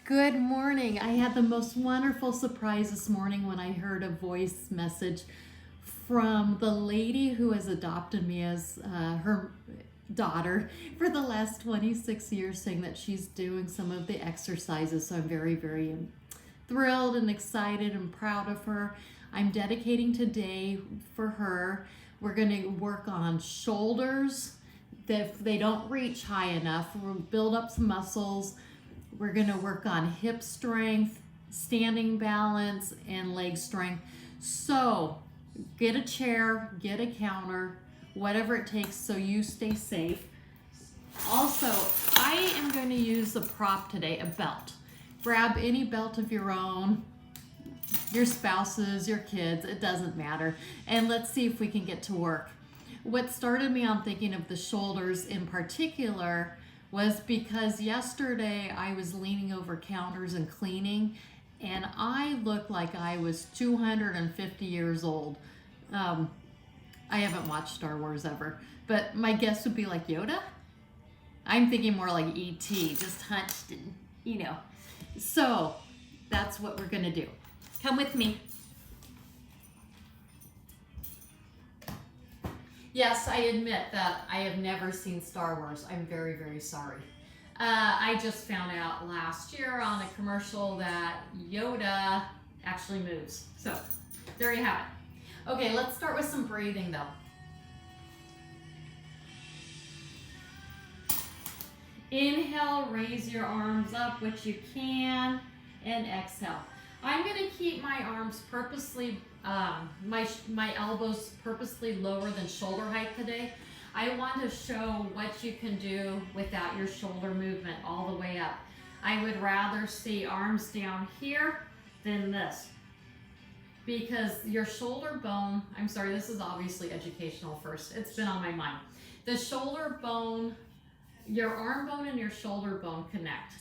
Good morning. I had the most wonderful surprise this morning when I heard a voice message from the lady who has adopted me as her daughter for the last 26 years, saying that she's doing some of the exercises. So I'm very thrilled and excited and proud of her. I'm dedicating today for her. We're going to work on shoulders. If they don't reach high enough, we'll build up some muscles. We're going to work on hip strength, standing balance, and leg strength. So get a chair, get a counter, whatever it takes so you stay safe. Also, I am going to use a prop today, a belt. Grab any belt of your own, your spouse's, your kids, it doesn't matter. And let's see if we can get to work. What started me on thinking of the shoulders in particular was because yesterday I was leaning over counters and cleaning, and I looked like I was 250 years old. I haven't watched Star Wars ever, but my guess would be like Yoda. I'm thinking more like E.T., just hunched and, So that's what we're gonna do. Come with me. Yes, I admit that I have never seen Star Wars. I'm very sorry. I just found out last year on a commercial that Yoda actually moves. So there you have it. Okay, let's start with some breathing though. Inhale, raise your arms up, which you can, and exhale. I'm gonna keep my arms purposely, my elbows purposely lower than shoulder height today. I want to show what you can do without your shoulder movement all the way up. I would rather see arms down here than this. Because your shoulder bone, I'm sorry, this is obviously educational first. It's been on my mind. The shoulder bone, your arm bone and your shoulder bone connect.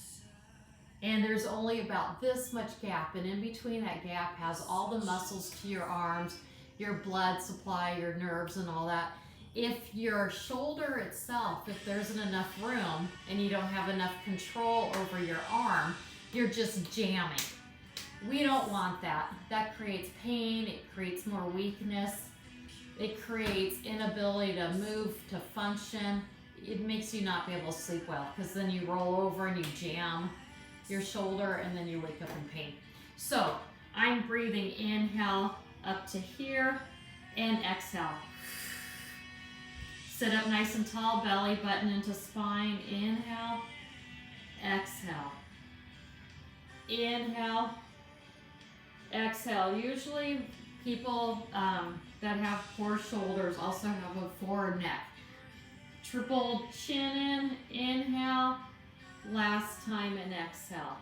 And there's only about this much gap, and in between that gap has all the muscles to your arms, your blood supply, your nerves and all that. If your shoulder itself, if there isn't enough room and you don't have enough control over your arm, you're just jamming. We don't want that. That creates pain, it creates more weakness, it creates inability to move, to function. It makes you not be able to sleep well, because then you roll over and you jam your shoulder and then you wake up in pain. So I'm breathing inhale up to here and exhale. Sit up nice and tall, belly button into spine. Inhale, exhale. Inhale, exhale. Usually people that have poor shoulders also have a poor neck. Triple chin in, inhale. Last time and exhale.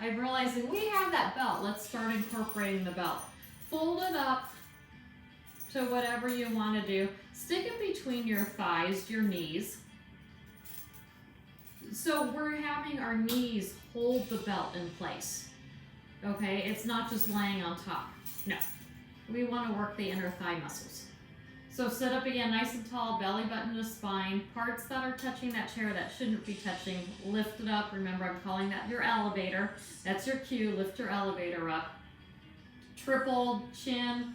I'm realizing we have that belt. Let's start incorporating the belt. Fold it up to whatever you want to do. Stick it between your thighs, your knees. So we're having our knees hold the belt in place. Okay, it's not just laying on top. No, we want to work the inner thigh muscles. So sit up again, nice and tall, belly button to spine. Parts that are touching that chair that shouldn't be touching, lift it up. Remember, I'm calling that your elevator. That's your cue, lift your elevator up. Triple chin,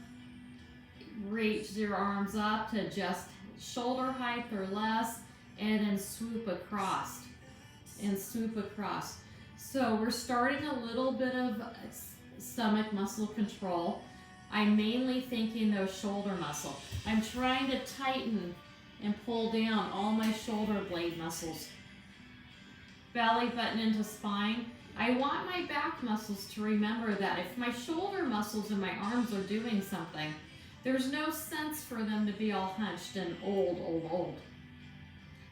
reach your arms up to just shoulder height or less, and then swoop across, So we're starting a little bit of stomach muscle control. I'm mainly thinking those shoulder muscle. I'm trying to tighten and pull down all my shoulder blade muscles. Belly button into spine. I want my back muscles to remember that if my shoulder muscles and my arms are doing something, there's no sense for them to be all hunched and old.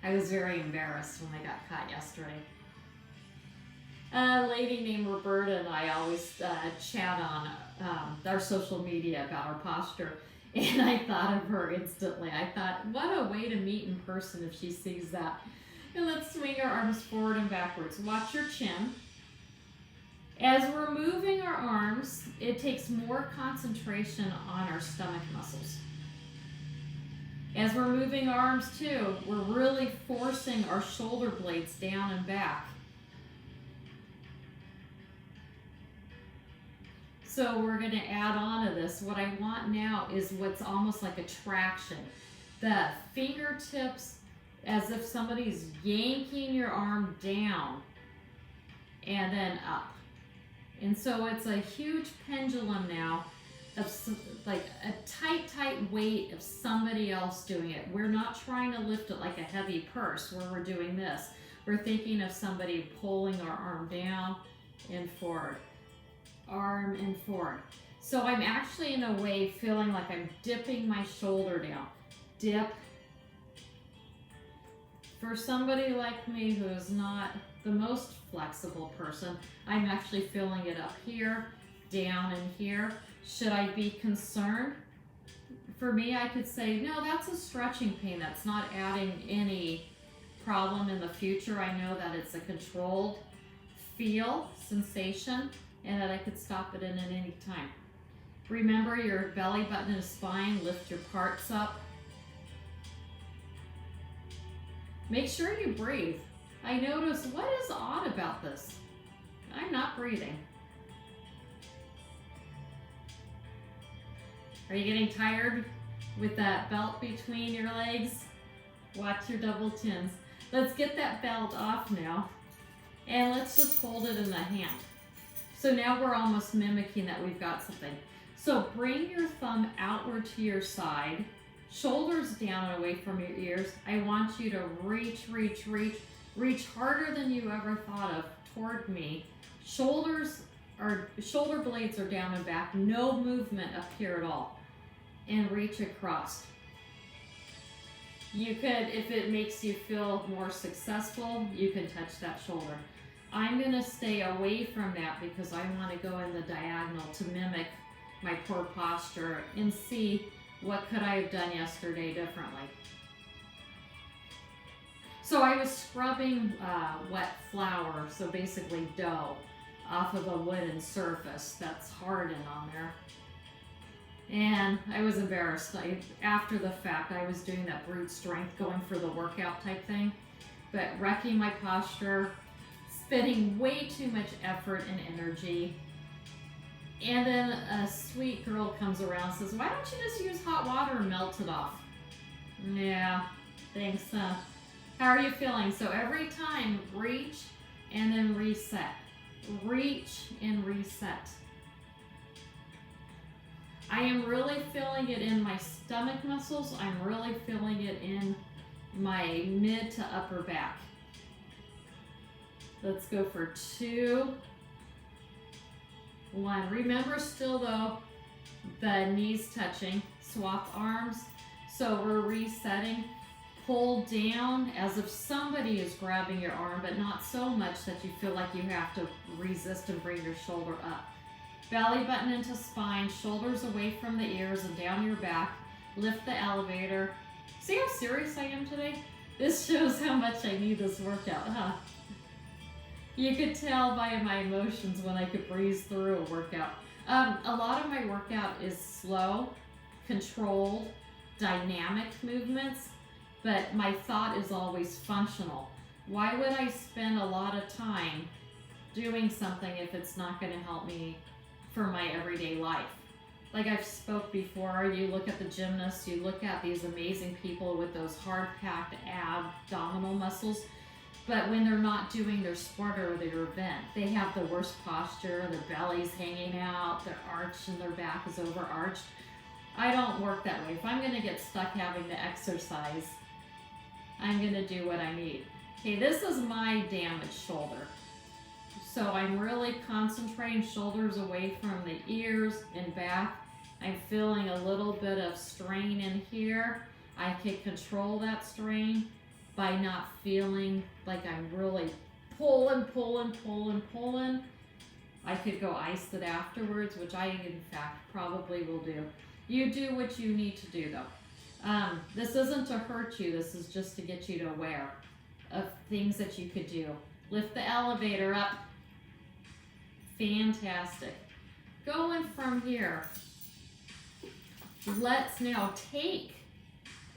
I was very embarrassed when I got caught yesterday. A lady named Roberta and I always chat on our social media about our posture, and I thought of her instantly. I thought, what a way to meet in person if she sees that. And let's swing our arms forward and backwards. Watch your chin. As we're moving our arms, it takes more concentration on our stomach muscles. As we're moving arms too, we're really forcing our shoulder blades down and back. So we're going to add on to this. What I want now is what's almost like a traction. The fingertips, as if somebody's yanking your arm down and then up. And so it's a huge pendulum now of like a tight weight of somebody else doing it. We're not trying to lift it like a heavy purse where we're doing this. We're thinking of somebody pulling our arm down and forward, arm and forward. So I'm actually in a way feeling like I'm dipping my shoulder down. Dip. For somebody like me who is not the most flexible person, I'm actually feeling it up here, down in here. Should I be concerned? For me, I could say, no, that's a stretching pain. That's not adding any problem in the future. I know that it's a controlled feel, sensation, and that I could stop it in at any time. Remember your belly button and spine, lift your parts up. Make sure you breathe. I notice, what is odd about this? I'm not breathing. Are you getting tired with that belt between your legs? Watch your double chins. Let's get that belt off now. And let's just hold it in the hand. So now we're almost mimicking that we've got something. So bring your thumb outward to your side, shoulders down and away from your ears. I want you to reach harder than you ever thought of toward me. Shoulder blades are down and back, no movement up here at all. And reach across. You could, if it makes you feel more successful, you can touch that shoulder. I'm going to stay away from that because I want to go in the diagonal to mimic my poor posture and see what could I have done yesterday differently. So I was scrubbing wet flour, so basically dough, off of a wooden surface that's hardened on there. And I was embarrassed. After the fact, I was doing that brute strength, going for the workout type thing, but wrecking my posture, spending way too much effort and energy. And then a sweet girl comes around and says, why don't you just use hot water and melt it off? Yeah, thanks. How are you feeling? So every time, reach and then reset. Reach and reset. I am really feeling it in my stomach muscles. I'm really feeling it in my mid to upper back. Let's go for 2, 1. Remember still though, the knees touching, swap arms. So we're resetting. Pull down as if somebody is grabbing your arm, but not so much that you feel like you have to resist and bring your shoulder up. Belly button into spine, shoulders away from the ears and down your back. Lift the elevator. See how serious I am today? This shows how much I need this workout, huh? You could tell by my emotions when I could breeze through a workout. A lot of my workout is slow, controlled, dynamic movements, but my thought is always functional. Why would I spend a lot of time doing something if it's not going to help me for my everyday life? Like I've spoke before, you look at the gymnasts, you look at these amazing people with those hard-packed abdominal muscles, but when they're not doing their sport or their event, they have the worst posture, their belly's hanging out, their arch and their back is overarched. I don't work that way. If I'm going to get stuck having to exercise, I'm going to do what I need. Okay, this is my damaged shoulder. So I'm really concentrating, shoulders away from the ears and back. I'm feeling a little bit of strain in here. I can control that strain by not feeling like I'm really pulling. I could go ice it afterwards, which I in fact probably will do. You do what you need to do though. This isn't to hurt you, this is just to get you to aware of things that you could do. Lift the elevator up. Fantastic. Going from here, let's now take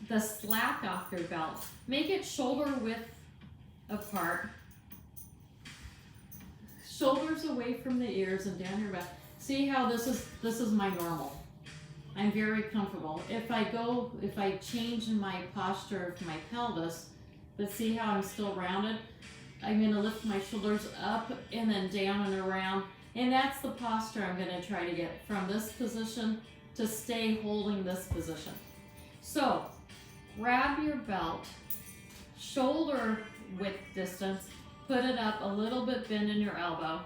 the slack off your belt. Make it shoulder width apart. Shoulders away from the ears and down your back. See how this is my normal. I'm very comfortable. If I change my posture of my pelvis, but see how I'm still rounded? I'm gonna lift my shoulders up and then down and around. And that's the posture I'm gonna try to get from this position to stay holding this position. So, grab your belt, shoulder width distance, put it up a little bit, bend in your elbow.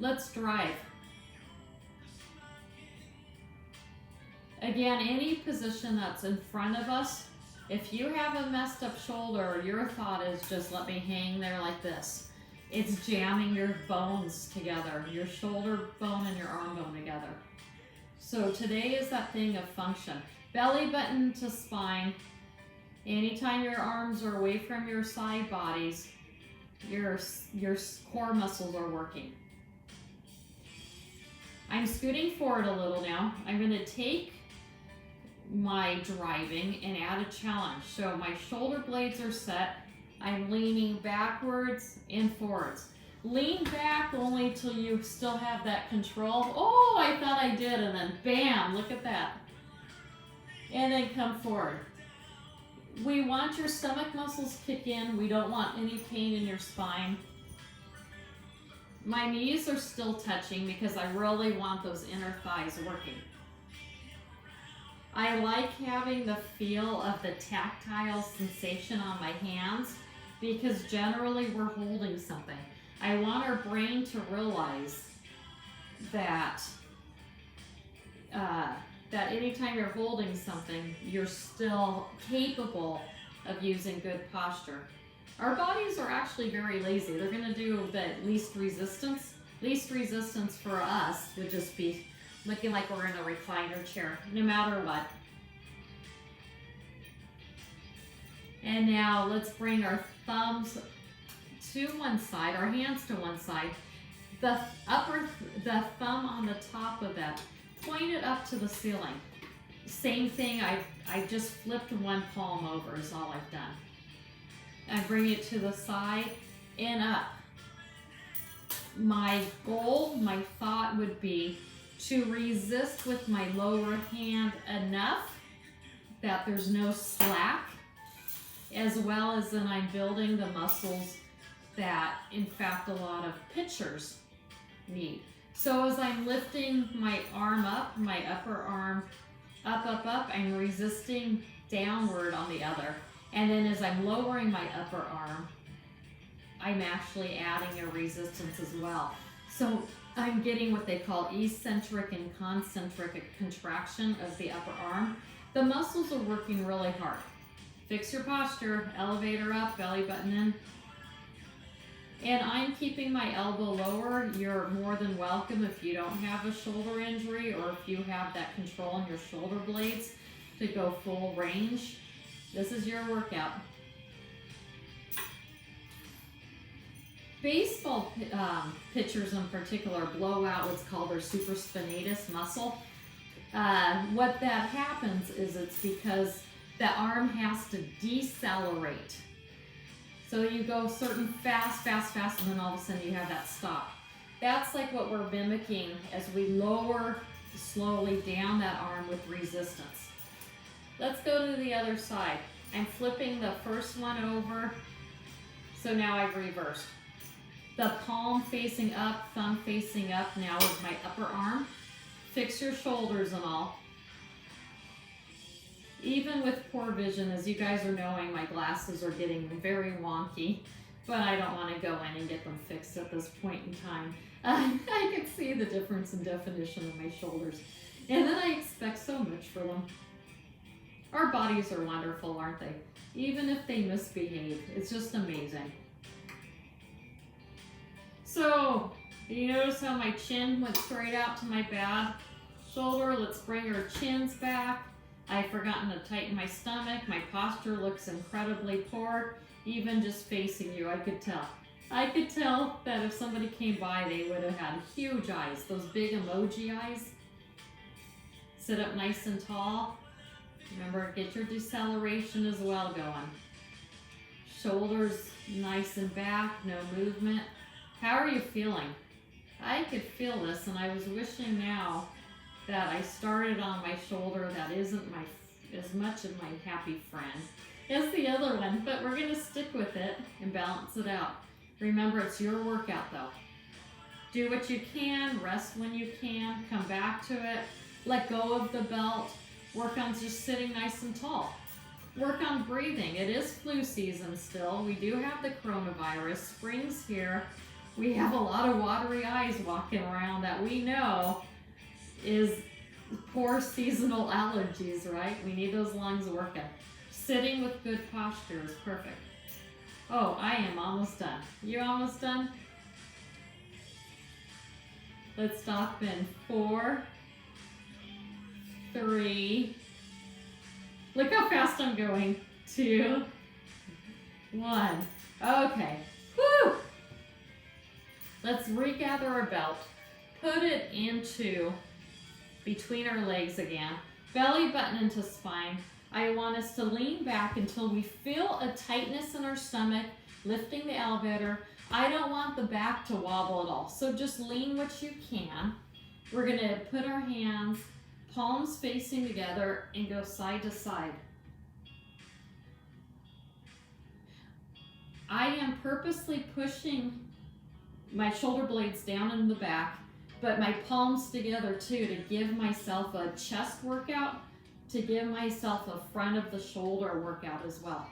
Let's drive. Again, any position that's in front of us, if you have a messed up shoulder, your thought is just let me hang there like this. It's jamming your bones together, your shoulder bone and your arm bone together. So today is that thing of function. Belly button to spine. Anytime your arms are away from your side bodies, your core muscles are working. I'm scooting forward a little now. I'm going to take my driving and add a challenge. So my shoulder blades are set. I'm leaning backwards and forwards. Lean back only till you still have that control. Oh, I thought I did, and then bam, look at that. And then come forward. We want your stomach muscles kick in. We don't want any pain in your spine. My knees are still touching because I really want those inner thighs working. I like having the feel of the tactile sensation on my hands because generally we're holding something. I want our brain to realize that that anytime you're holding something, you're still capable of using good posture. Our bodies are actually very lazy. They're going to do the least resistance. Least resistance for us would just be looking like we're in a recliner chair, no matter what. And now let's bring our thumbs to one side, our hands to one side. The thumb on the top of that, point it up to the ceiling. Same thing, I just flipped one palm over is all I've done. And bring it to the side and up. My goal, my thought would be to resist with my lower hand enough that there's no slack, as well as then I'm building the muscles that, in fact, a lot of pitchers need. So as I'm lifting my arm up, my upper arm up, I'm resisting downward on the other. And then as I'm lowering my upper arm, I'm actually adding a resistance as well. So I'm getting what they call eccentric and concentric contraction of the upper arm. The muscles are working really hard. Fix your posture, elevator up, belly button in. And I'm keeping my elbow lower. You're more than welcome if you don't have a shoulder injury or if you have that control in your shoulder blades to go full range. This is your workout. Baseball pitchers in particular blow out what's called their supraspinatus muscle. What that happens is it's because the arm has to decelerate. So you go certain fast, and then all of a sudden you have that stop. That's like what we're mimicking as we lower slowly down that arm with resistance. Let's go to the other side. I'm flipping the first one over. So now I've reversed. The palm facing up, thumb facing up now with my upper arm. Fix your shoulders and all. Even with poor vision, as you guys are knowing, my glasses are getting very wonky, but I don't want to go in and get them fixed at this point in time. I can see the difference in definition of my shoulders, and then I expect so much for them. Our bodies are wonderful, aren't they? Even if they misbehave, it's just amazing. So, you notice how my chin went straight out to my bad shoulder? Let's bring our chins back. I've forgotten to tighten my stomach. My posture looks incredibly poor. Even just facing you, I could tell. I could tell that if somebody came by, they would have had huge eyes. Those big emoji eyes. Sit up nice and tall. Remember, get your deceleration as well going. Shoulders nice and back, no movement. How are you feeling? I could feel this, and I was wishing now that I started on my shoulder that isn't as much of my happy friend as the other one, but we're gonna stick with it and balance it out. Remember, it's your workout though. Do what you can, rest when you can, come back to it, let go of the belt, work on just sitting nice and tall. Work on breathing. It is flu season still. We do have the coronavirus. Spring's here. We have a lot of watery eyes walking around that we know is poor seasonal allergies, right? We need those lungs working. Sitting with good posture is perfect. Oh, I am almost done. You almost done? Let's stop in 4, 3, look how fast I'm going, 2, 1. Okay, whew! Let's regather our belt, put it into between our legs again, belly button into spine. I want us to lean back until we feel a tightness in our stomach, lifting the elevator. I don't want the back to wobble at all, so just lean what you can. We're gonna put our hands, palms facing together, and go side to side. I am purposely pushing my shoulder blades down in the back, but my palms together too, to give myself a chest workout, to give myself a front of the shoulder workout as well.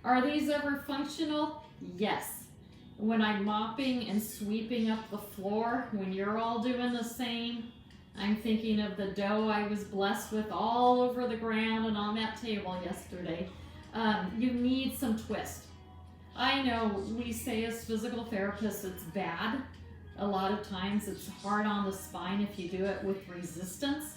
Are these ever functional? Yes. When I'm mopping and sweeping up the floor, when you're all doing the same, I'm thinking of the dough I was blessed with all over the ground and on that table yesterday. You need some twist. I know we say as physical therapists it's bad. A lot of times it's hard on the spine if you do it with resistance.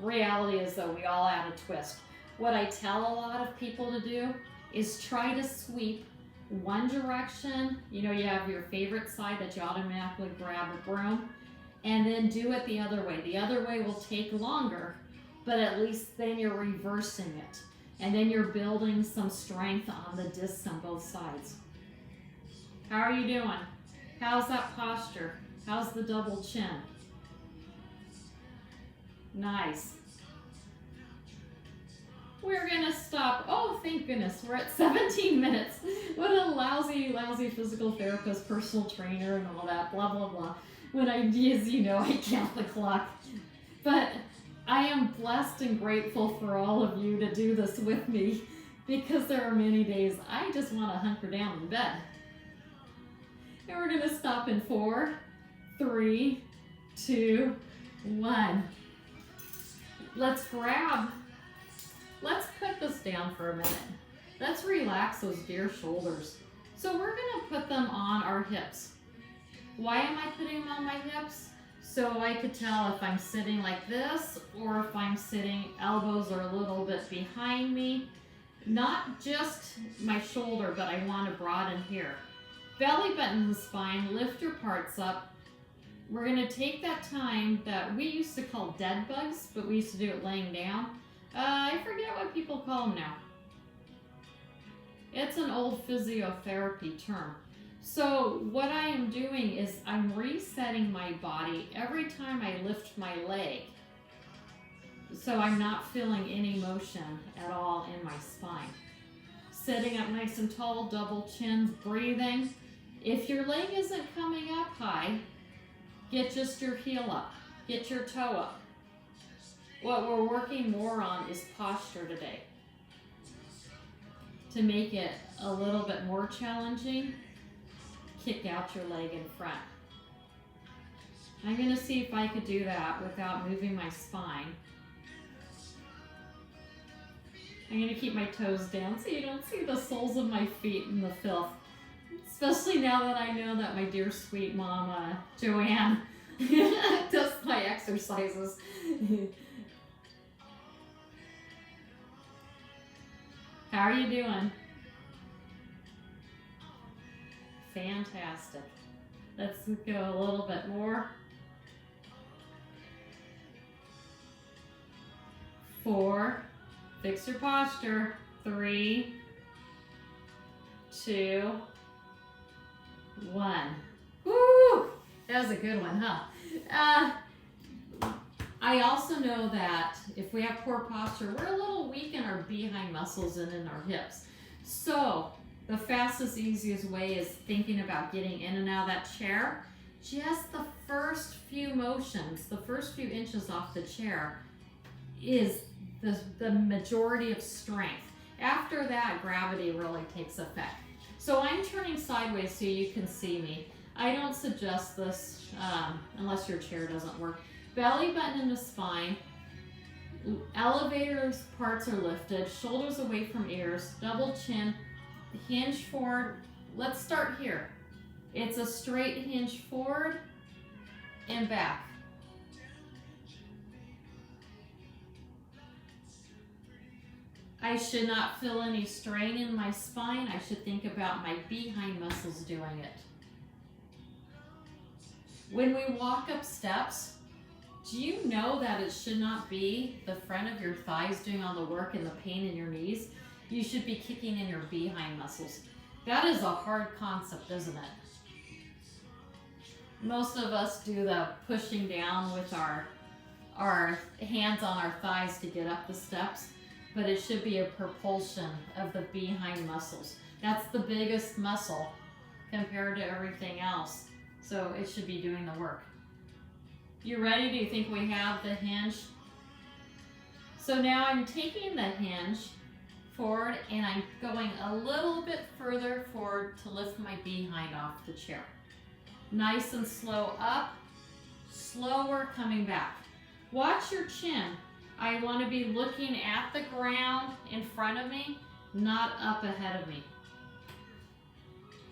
Reality is though, we all add a twist. What I tell a lot of people to do is try to sweep one direction. You know, you have your favorite side that you automatically grab a broom, and then do it the other way. The other way will take longer, but at least then you're reversing it. And then you're building some strength on the discs on both sides. How are you doing? How's that posture? How's the double chin? Nice. We're gonna stop. Oh, thank goodness, we're at 17 minutes. What a lousy physical therapist, personal trainer, and all that, blah, blah, blah. When I, as you know, I count the clock. But I am blessed and grateful for all of you to do this with me, because there are many days I just want to hunker down in bed. And we're gonna stop in 4, 3, 2, 1. Let's put this down for a minute. Let's relax those dear shoulders. So we're gonna put them on our hips. Why am I putting them on my hips? So I could tell if I'm sitting like this, or if I'm sitting, elbows are a little bit behind me. Not just my shoulder, but I want to broaden here. Belly button and spine, lift your parts up. We're gonna take that time that we used to call dead bugs, but we used to do it laying down. I forget what people call them now. It's an old physiotherapy term. So what I am doing is I'm resetting my body every time I lift my leg. So I'm not feeling any motion at all in my spine. Sitting up nice and tall, double chins, breathing. If your leg isn't coming up high, get just your heel up, get your toe up. What we're working more on is posture today. To make it a little bit more challenging, kick out your leg in front. I'm going to see if I could do that without moving my spine. I'm going to keep my toes down so you don't see the soles of my feet in the filth. Especially now that I know that my dear sweet mom, Joanne, does my exercises. How are you doing? Fantastic. Let's go a little bit more. 4, fix your posture. 3, 2, 1. Woo! That was a good one, huh? I also know that if we have poor posture, we're a little weak in our behind muscles and in our hips. So the fastest, easiest way is thinking about getting in and out of that chair. Just the first few motions, the first few inches off the chair is the majority of strength. After that, gravity really takes effect. So I'm turning sideways so you can see me. I don't suggest this unless your chair doesn't work. Belly button into spine, elevator's parts are lifted, shoulders away from ears, double chin, hinge forward. Let's start here. It's a straight hinge forward and back. I should not feel any strain in my spine. I should think about my behind muscles doing it. When we walk up steps, do you know that it should not be the front of your thighs doing all the work and the pain in your knees? You should be kicking in your behind muscles. That is a hard concept, isn't it? Most of us do the pushing down with our hands on our thighs to get up the steps, but it should be a propulsion of the behind muscles. That's the biggest muscle compared to everything else. So it should be doing the work. You ready? Do you think we have the hinge? So now I'm taking the hinge forward and I'm going a little bit further forward to lift my behind off the chair. Nice and slow up, slower coming back. Watch your chin. I want to be looking at the ground in front of me, not up ahead of me.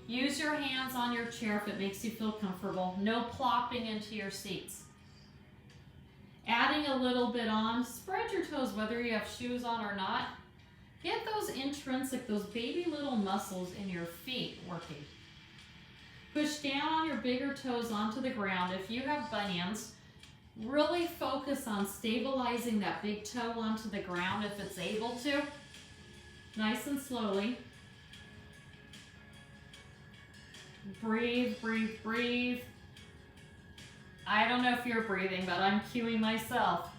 Use your hands on your chair if it makes you feel comfortable. No plopping into your seats. Adding a little bit on, spread your toes whether you have shoes on or not. Get those intrinsic, those baby little muscles in your feet working. Push down on your bigger toes onto the ground. If you have bunions, really focus on stabilizing that big toe onto the ground if it's able to. Nice and slowly. Breathe, breathe, breathe. I don't know if you're breathing, but I'm cueing myself.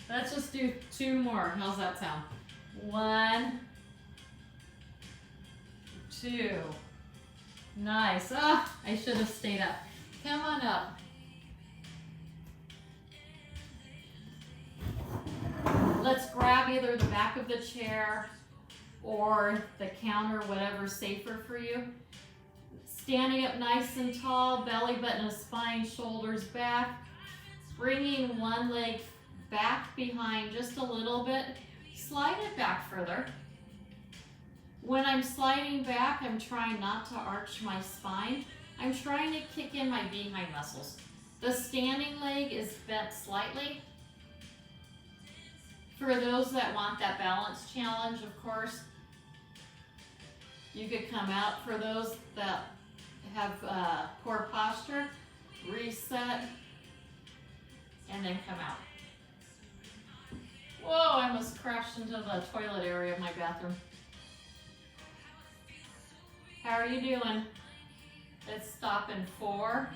Let's just do 2 more. How's that sound? 1, 2. Nice. Ah, I should have stayed up. Come on up. Let's grab either the back of the chair or the counter, whatever's safer for you. Standing up nice and tall, belly button to spine, shoulders back. Bringing one leg back behind just a little bit. Slide it back further. When I'm sliding back, I'm trying not to arch my spine. I'm trying to kick in my behind muscles. The standing leg is bent slightly. For those that want that balance challenge, of course, you could come out. For those that have poor posture, reset, and then come out. Whoa, I almost crashed into the toilet area of my bathroom. How are you doing? Let's stop in 4,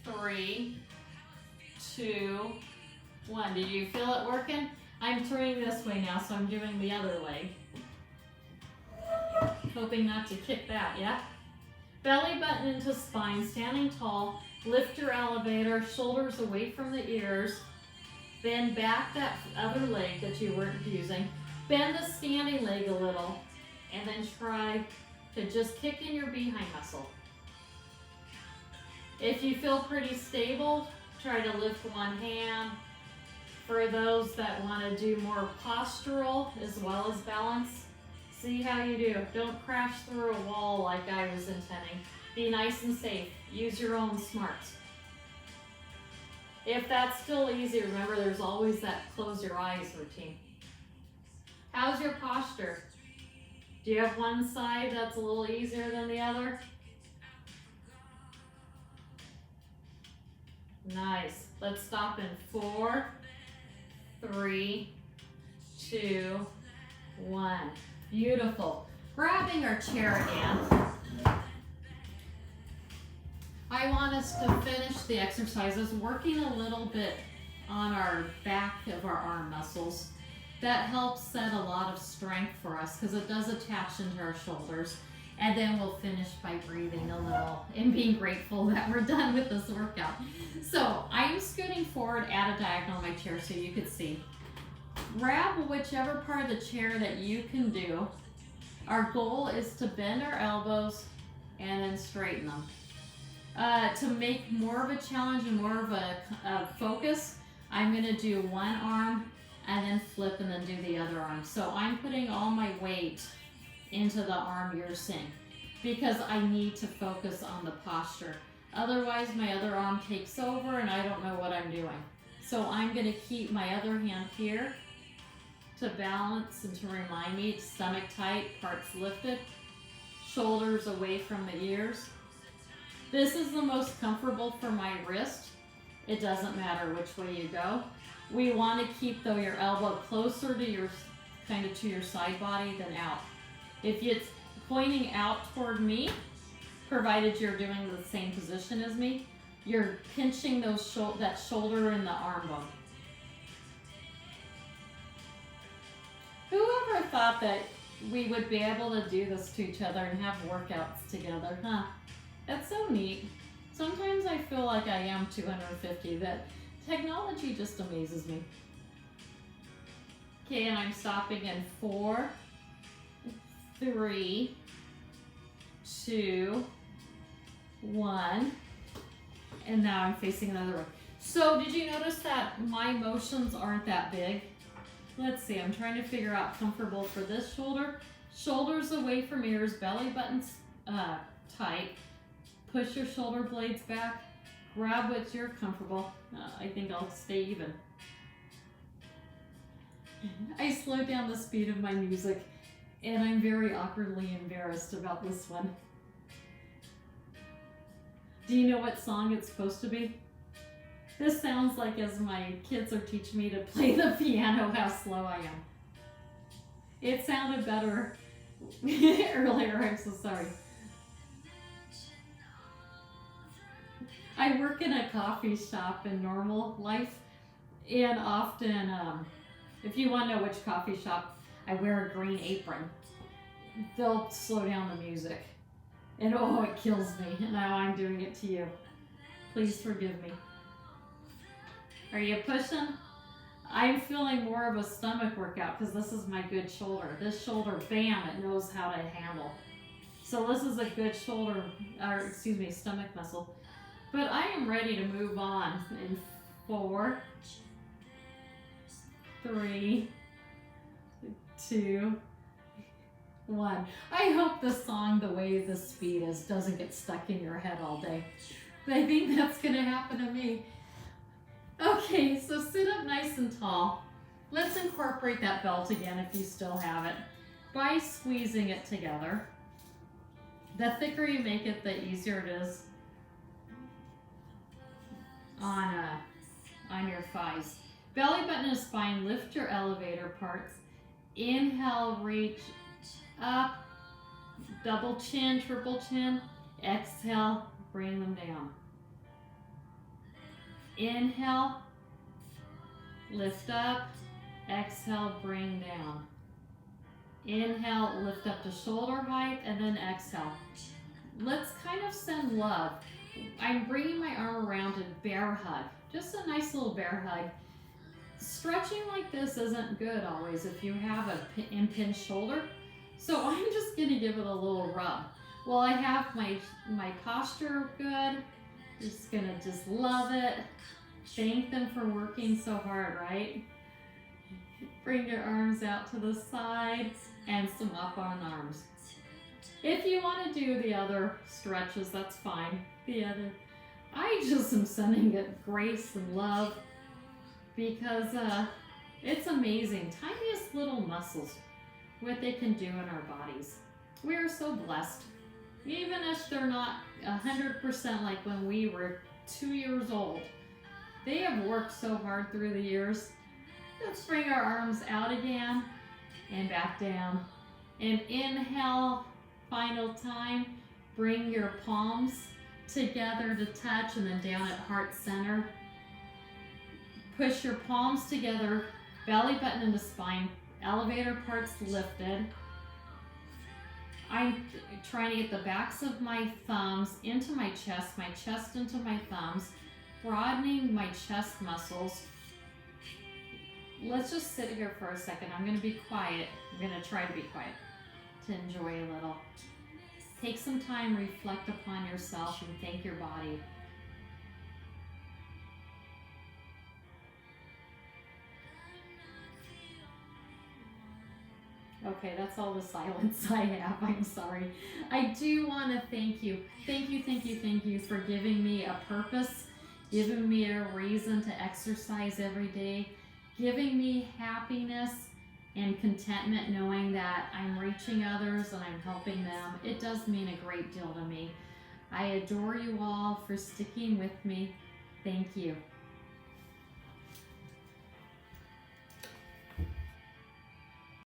3, 2, 1. Did you feel it working? I'm turning this way now, so I'm doing the other leg. Hoping not to kick that, yeah? Belly button into spine, standing tall. Lift your elevator, shoulders away from the ears. Bend back that other leg that you weren't using. Bend the standing leg a little, and then try to just kick in your behind muscle. If you feel pretty stable, try to lift one hand. For those that want to do more postural as well as balance, see how you do. Don't crash through a wall like I was intending. Be nice and safe. Use your own smarts. If that's still easy, remember there's always that close your eyes routine. How's your posture? Do you have one side that's a little easier than the other? Nice. Let's stop in 4, 3, 2, 1. Beautiful. Grabbing our chair again. I want us to finish the exercises working a little bit on our back of our arm muscles. That helps set a lot of strength for us because it does attach into our shoulders. And then we'll finish by breathing a little and being grateful that we're done with this workout. So I'm scooting forward at a diagonal on my chair so you could see. Grab whichever part of the chair that you can do. Our goal is to bend our elbows and then straighten them. To make more of a challenge and more of a focus, I'm going to do one arm and then flip and then do the other arm. So I'm putting all my weight into the arm you're seeing because I need to focus on the posture. Otherwise my other arm takes over and I don't know what I'm doing. So I'm going to keep my other hand here to balance and to remind me, stomach tight, parts lifted, shoulders away from the ears. This is the most comfortable for my wrist. It doesn't matter which way you go. We want to keep though your elbow closer to your kind of to your side body than out. If it's pointing out toward me, provided you're doing the same position as me, you're pinching those that shoulder and the arm bone. Whoever thought that we would be able to do this to each other and have workouts together, huh? That's so neat. Sometimes I feel like I am 250, that technology just amazes me. Okay, and I'm stopping in 4, 3, 2, 1, and now I'm facing another way. So did you notice that my motions aren't that big? Let's see, I'm trying to figure out comfortable for this shoulder. Shoulders away from ears, belly buttons tight. Push your shoulder blades back. Grab what you're comfortable. I think I'll stay even. I slowed down the speed of my music and I'm very awkwardly embarrassed about this one. Do you know what song it's supposed to be? This sounds like as my kids are teaching me to play the piano, how slow I am. It sounded better earlier, I'm so sorry. I work in a coffee shop in normal life, and often, if you want to know which coffee shop, I wear a green apron. They'll slow down the music, and oh, it kills me, and now I'm doing it to you. Please forgive me. Are you pushing? I'm feeling more of a stomach workout because this is my good shoulder. This shoulder, bam, it knows how to handle. So this is a good shoulder, or excuse me, stomach muscle. But I am ready to move on in 4, 3, 2, 1. I hope the song, the way the speed is, doesn't get stuck in your head all day. I think that's going to happen to me. Okay, so sit up nice and tall. Let's incorporate that belt again if you still have it by squeezing it together. The thicker you make it, the easier it is on your thighs. Belly button and spine, lift your elevator parts. Inhale, reach up, double chin, triple chin. Exhale, bring them down. Inhale, lift up. Exhale, bring down. Inhale, lift up to shoulder height, and then exhale. Let's kind of send love. I'm bringing my arm around in bear hug. Just a nice little bear hug. Stretching like this isn't good always if you have an impinged shoulder. So I'm just going to give it a little rub. While I have my posture good, just going to just love it. Thank them for working so hard, right? Bring your arms out to the side and some up on arms. If you want to do the other stretches, that's fine. I just am sending it grace and love because it's amazing. Tiniest little muscles, what they can do in our bodies. We are so blessed. Even if they're not 100% like when we were 2 years old, they have worked so hard through the years. Let's bring our arms out again and back down And inhale, final time. Bring your palms together to touch and then down at heart center. Push your palms together, belly button into spine, elevator parts lifted. I'm trying to get the backs of my thumbs into my chest into my thumbs, broadening my chest muscles. Let's just sit here for a second. I'm going to be quiet. I'm going to try to be quiet to enjoy a little. Take some time, reflect upon yourself, and thank your body. Okay, that's all the silence I have. I'm sorry. I do want to thank you. Thank you for giving me a purpose, giving me a reason to exercise every day, giving me happiness and contentment knowing that I'm reaching others and I'm helping them. It does mean a great deal to me. I adore you all for sticking with me. Thank you.